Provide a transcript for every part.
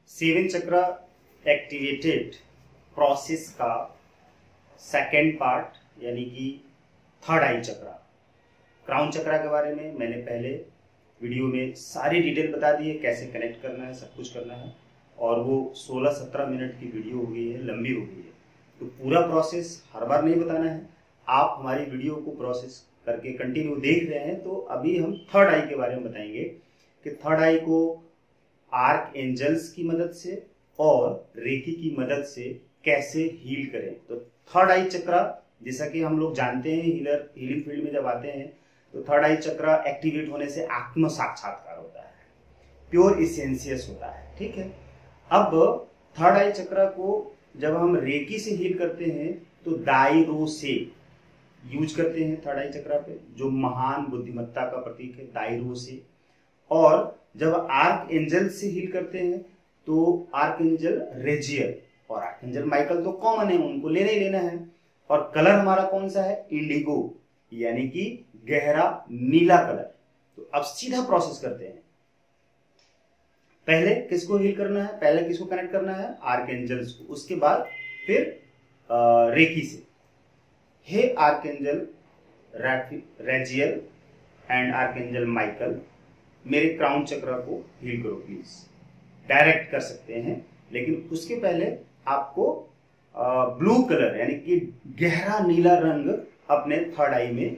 Seven चक्र activated process का second part यानी कि थर्ड आई चक्र, क्राउन चक्र के बारे में मैंने पहले वीडियो में सारी डिटेल बता दी है, कैसे कनेक्ट करना है, सब कुछ करना है। और वो 16-17 मिनट की वीडियो हो गई है, लंबी हो गई है, तो पूरा प्रोसेस हर बार नहीं बताना है। आप हमारी वीडियो को प्रोसेस करके कंटिन्यू देख रहे हैं, तो अभी हम थर्ड आई के बारे में बताएंगे कि थर्ड आई को आर्क एंजल्स की मदद से और रेकी की मदद से कैसे हील करें। तो थर्ड आई चक्र, जैसा कि हम लोग जानते हैं, हीलिंग फील्ड में जब आते हैं तो थर्ड आई चक्र एक्टिवेट होने से आत्म साक्षात्कार होता है, प्योर इसेंशियस होता है। ठीक है, अब थर्ड आई चक्र को जब हम रेकी से हील करते हैं तो दायरो से यूज करते हैं थर्ड आई चक्र पे, जो महान बुद्धिमत्ता का प्रतीक है, दायरो से। और जब आर्क एंजल से हील करते हैं तो आर्क एंजल रेजियल और आर्क एंजल माइकल तो कॉमन है, उनको लेना ही लेना है। और कलर हमारा कौन सा है? इंडिगो, यानी कि गहरा नीला कलर। तो अब सीधा प्रोसेस करते हैं। पहले किसको हील करना है? पहले किसको कनेक्ट करना है? आर्क एंजल्स को। उसके बाद फिर रेकी से। हे archangel Raziel and archangel Michael, मेरे क्राउन चक्र को हील करो प्लीज। डायरेक्ट कर सकते हैं, लेकिन उसके पहले आपको ब्लू कलर यानी कि गहरा नीला रंग अपने थर्ड आई में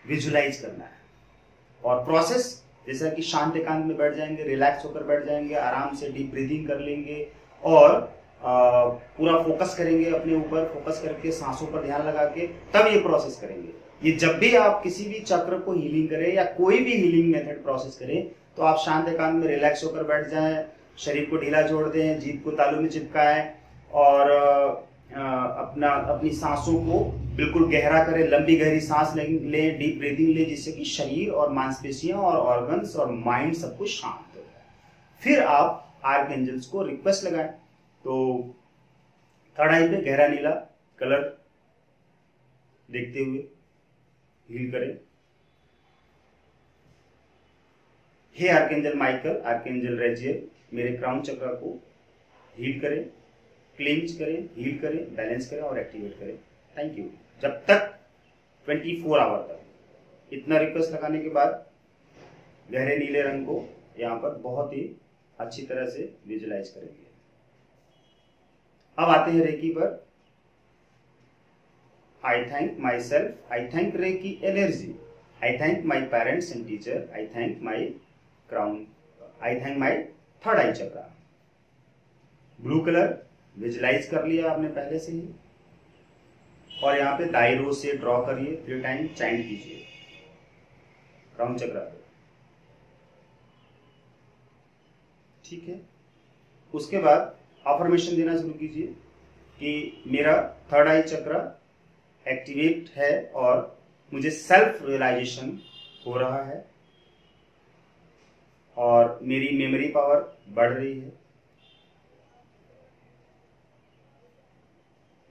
विजुलाइज करना है। और प्रोसेस जैसा कि शांत एकांत में बैठ जाएंगे, रिलैक्स होकर बैठ जाएंगे, आराम से डीप ब्रीदिंग कर लेंगे और पूरा फोकस करेंगे अपने ऊपर, फोकस करके सांसों पर ध्यान लगा के तब ये प्रोसेस करेंगे। ये जब भी आप किसी भी चक्र को हीलिंग करें या कोई भी हीलिंग मेथड प्रोसेस करें तो आप शांत एकांत में रिलैक्स होकर बैठ जाएं, शरीर को ढीला छोड़ दें, जीभ को तालू में चिपकाएं और अपनी सांसों को बिल्कुल गहरा करें, लंबी गहरी सांस लें, डीप ब्रीदिंग लें, जिससे कि शरीर और मांसपेशियां और ऑर्गन्स और माइंड सब कुछ शांत हो जाए। फिर आप आर्क एंजल्स को रिक्वेस्ट लगाएं। तो थर्ड आई पे गहरा नीला कलर देखते हुए हील करें। हे आर्कएंजल माइकल, आर्कएंजल रेजियल, मेरे क्राउन चक्र को हील करें, क्लेंज करें, हील करें, बैलेंस करें और एक्टिवेट करें। Thank you. जब तक 24 आवर तक इतना रिक्वेस्ट लगाने के बाद गहरे नीले रंग को यहाँ पर बहुत ही अच्छी तरह से विजुलाइज करेंगे। अब आते हैं रेकी पर। I thank myself, I thank Reiki energy, I thank my parents and teacher, I thank my crown, I thank my third eye chakra। Blue colour visualise कर लिया आपने पहले से ही, और यहाँ पे दायरों से ड्रॉ करिए, 3 टाइम चैंट कीजिए क्राउन चक्र पे। ठीक है, उसके बाद अफर्मेशन देना शुरू कीजिए कि मेरा थर्ड आई चक्र एक्टिवेट है और मुझे सेल्फ रियलाइजेशन हो रहा है और मेरी मेमोरी पावर बढ़ रही है,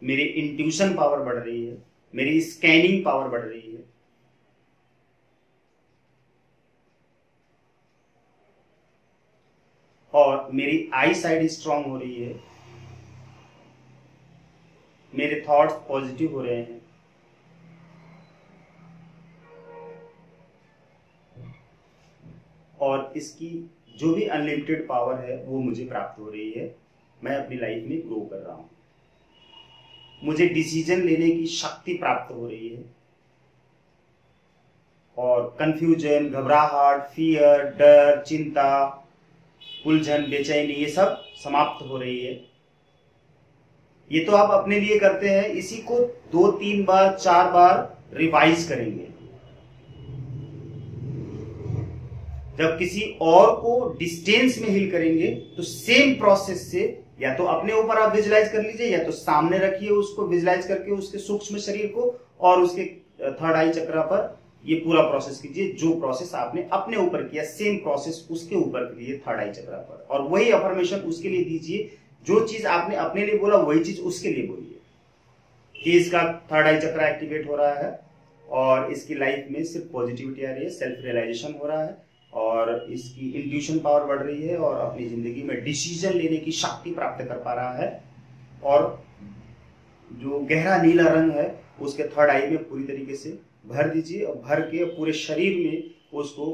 मेरी इंट्यूशन पावर बढ़ रही है, मेरी स्कैनिंग पावर बढ़ रही है, और मेरी आई साइड स्ट्रांग हो रही है, मेरे थॉट्स पॉजिटिव हो रहे हैं, और इसकी जो भी अनलिमिटेड पावर है वो मुझे प्राप्त हो रही है। मैं अपनी लाइफ में ग्रो कर रहा हूं, मुझे डिसीजन लेने की शक्ति प्राप्त हो रही है, और कंफ्यूजन, घबराहट, फियर, डर, चिंता, उलझन, बेचैनी, ये सब समाप्त हो रही है। ये तो आप अपने लिए करते हैं, इसी को 2-3 बार 4 बार रिवाइज करेंगे। जब किसी और को डिस्टेंस में हील करेंगे तो सेम प्रोसेस से या तो अपने ऊपर आप विजुलाइज कर लीजिए या तो सामने रखिए उसको विजुलाइज करके उसके सूक्ष्म शरीर को, और उसके थर्ड आई चक्र पर ये पूरा प्रोसेस कीजिए। जो प्रोसेस आपने अपने ऊपर किया सेम प्रोसेस उसके ऊपर कीजिए थर्ड आई चक्र पर, और वही अफर्मेशन उसके लिए दीजिए। जो चीज आपने अपने लिए बोला वही चीज उसके लिए बोलिए कि इसका थर्ड आई चक्र एक्टिवेट हो रहा है और इसकी लाइफ में सिर्फ पॉजिटिविटी आ रही है, सेल्फ रियलाइजेशन हो रहा है, और इसकी इंट्यूशन पावर बढ़ रही है और अपनी जिंदगी में डिसीजन लेने की शक्ति प्राप्त कर पा रहा है। और जो गहरा नीला रंग है उसके थर्ड आई में पूरी तरीके से भर दीजिए और भर के पूरे शरीर में उसको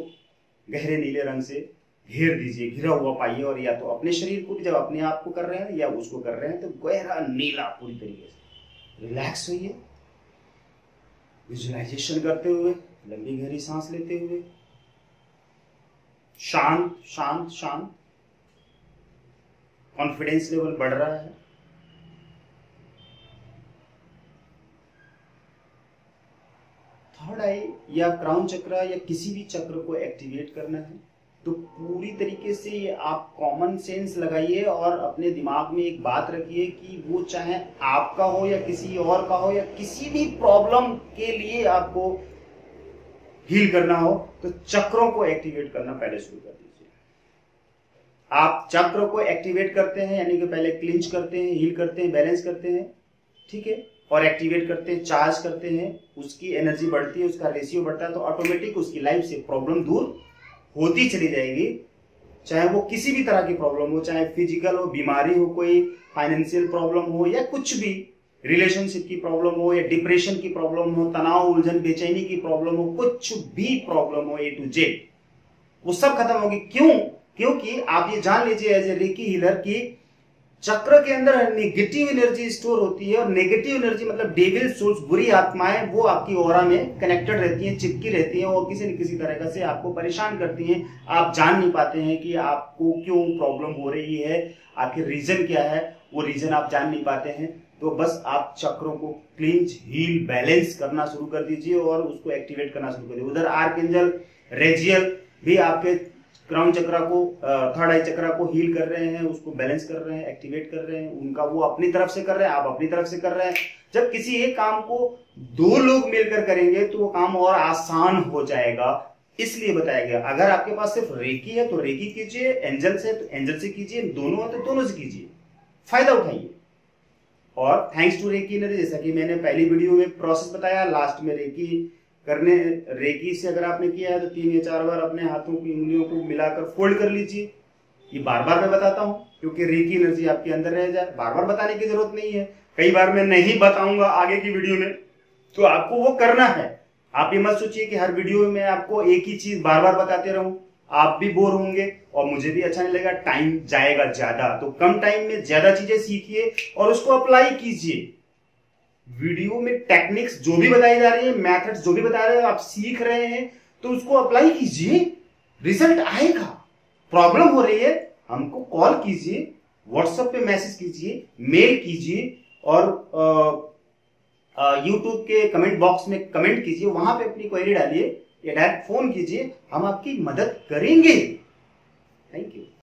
गहरे नीले रंग से घेर दीजिए, घिरा हुआ पाइए। और या तो अपने शरीर को भी जब अपने आप को कर रहे हैं या उसको कर रहे हैं तो गहरा नीला पूरी तरीके से रिलैक्स होइए, विजुअलाइजेशन करते हुए, लंबी गहरी सांस लेते हुए, शांत शांत शांत। कॉन्फिडेंस लेवल बढ़ रहा है। थर्ड आई या क्राउन चक्र या किसी भी चक्र को एक्टिवेट करना है तो पूरी तरीके से ये आप कॉमन सेंस लगाइए और अपने दिमाग में एक बात रखिए कि वो चाहे आपका हो या किसी और का हो या किसी भी प्रॉब्लम के लिए आपको हील करना हो तो चक्रों को एक्टिवेट करना पहले शुरू कर दीजिए। आप चक्र को एक्टिवेट करते हैं यानी कि पहले क्लिंच करते हैं, हील करते हैं, बैलेंस करते हैं, ठीक है, और एक्टिवेट करते हैं, चार्ज करते हैं, उसकी एनर्जी बढ़ती है, उसका रेशियो बढ़ता है तो ऑटोमेटिक उसकी लाइफ से प्रॉब्लम दूर होती चली जाएगी। चाहे वो किसी भी तरह की प्रॉब्लम हो, चाहे फिजिकल हो, बीमारी हो, कोई फाइनेंशियल प्रॉब्लम हो या कुछ भी, रिलेशनशिप की प्रॉब्लम हो या डिप्रेशन की प्रॉब्लम हो, तनाव, उलझन, बेचैनी की प्रॉब्लम हो, कुछ भी प्रॉब्लम हो, ए टू जेड वो सब खत्म होगी। क्यों? क्योंकि आप ये जान लीजिए एज ए रेकी हीलर की चक्र के अंदर नेगेटिव एनर्जी स्टोर होती है और नेगेटिव एनर्जी मतलब डेविल सोल्स, बुरी आत्माएं, वो आपकी ऑरा में कनेक्टेड रहती हैं, चिपकी रहती हैं और किसी न किसी तरह से आपको परेशान करती हैं। आप जान नहीं पाते हैं कि आपको क्यों प्रॉब्लम हो रही है, आखिर रीजन क्या है, वो रीजन आप जान नहीं पाते हैं। तो बस आप चक्रों को क्लिंच, हील, बैलेंस करना शुरू कर दीजिए और उसको एक्टिवेट करना शुरू कर दीजिए। उधर आर्कएंजल रेजियल भी आपके क्राउन चक्रा को, थर्ड आई चक्रा को हील कर रहे हैं, उसको बैलेंस कर रहे हैं, एक्टिवेट कर रहे हैं। उनका वो अपनी तरफ से कर रहे हैं, आप अपनी तरफ से कर रहे हैं। जब किसी एक काम को दो लोग मिलकर करेंगे तो वो काम और आसान हो जाएगा, इसलिए बताया गया। अगर आपके पास सिर्फ रेकी है तो रेकी कीजिए, एंजल से तो एंजल से कीजिए, दोनों है तो दोनों से कीजिए, फायदा उठाइए। और थैंक्स टू रेकी एनर्जी, जैसा कि मैंने पहली वीडियो में प्रोसेस बताया, लास्ट में रेकी से अगर आपने किया है तो 3 या 4 बार अपने हाथों की उंगलियों को मिलाकर फोल्ड कर लीजिए। ये बार बार मैं बताता हूं क्योंकि रेकी एनर्जी आपके अंदर रह जाए, बार बार बताने की जरूरत नहीं है। कई बार मैं नहीं बताऊंगा आगे की वीडियो में तो आपको वो करना है। आप ये मत सोचिए कि हर वीडियो में आपको एक ही चीज बार बार बताते रहूं, आप भी बोर होंगे और मुझे भी अच्छा नहीं लगेगा, टाइम जाएगा ज्यादा। तो कम टाइम में ज्यादा चीजें सीखिए और उसको अप्लाई कीजिए। वीडियो में टेक्निक्स जो भी बताई जा रही है, मेथड्स जो भी बता रहे हैं, आप सीख रहे हैं तो उसको अप्लाई कीजिए, रिजल्ट आएगा। प्रॉब्लम हो रही है, हमको कॉल कीजिए, व्हाट्सएप पे मैसेज कीजिए, मेल कीजिए और यूट्यूब के कमेंट बॉक्स में कमेंट कीजिए, वहां पे अपनी क्वेरी डालिए या डायरेक्ट फोन कीजिए, हम आपकी मदद करेंगे। Thank you.